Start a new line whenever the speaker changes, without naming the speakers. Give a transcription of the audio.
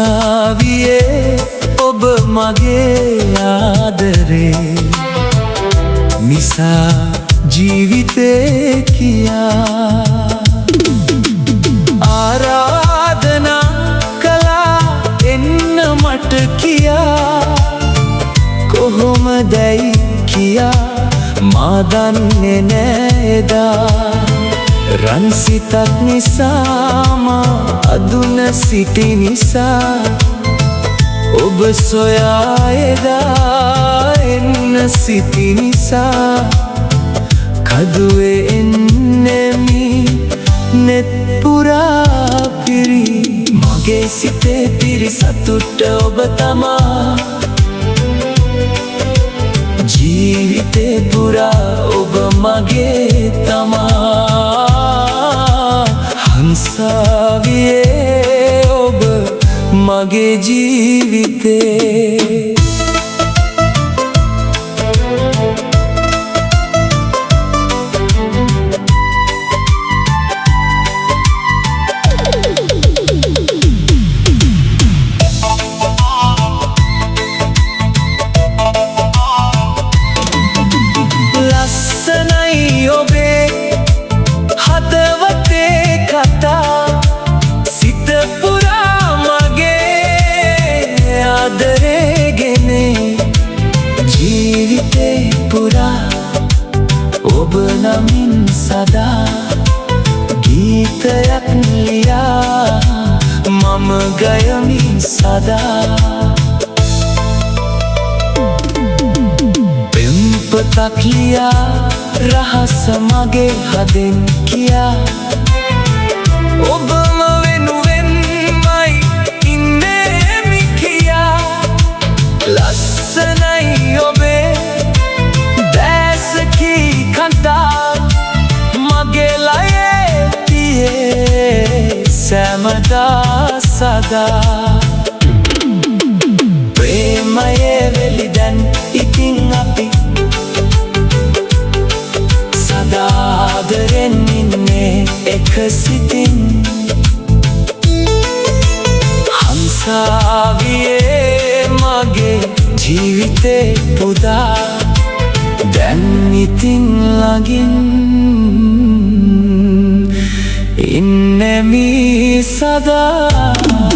හංසාවියේ ඔබ මගේ ආදරේ නිසා ජීවිතේ කියා ආරාධනා කළා එන්න මට කියා කොහොමදයි කියා මා දන්නේ නෑ එදා රන්සිතක් නිසා මා අදුන සිටි නිසා ඔබ සොයා එදා එන්න සිටි නිසා කදුවේ එන්නෙමි නෙත් පුරා පිරි මගේ සිතේ පිරි සතුට ඔබ තමා ජීවිතේ පුරා ඔබ මගේ තමා හංසාවියේ ඔබ මගේ ජීවිතේ ලස්සනයි ඔබේ හදවතේ කතා සිත පුරා මගේ ආදරේගෙන ජීවිතේ පුරා ඔබ නමින් සදා ගීතයක් ලියා මම ගයමින් සදා පෙම්පතක් ලියා රහස මගේ හදෙන් කියා ඔබම වෙනුවෙන්මයි ඉන්නේමි කියා ලස්සනයි ඔබේ දැසකී කන්තා මගේ ලයේ තියේ සෑමදා සදා ප්‍රේමයේ වෙලි දැන් ඉතින් අපි සදාදරෙන් ඉන්නේ එක සිතින් හංසාවියේ මගේ ජීවිතේ පුදා දැන් ඉතින් ළඟින් ඉන්නෙමි සදා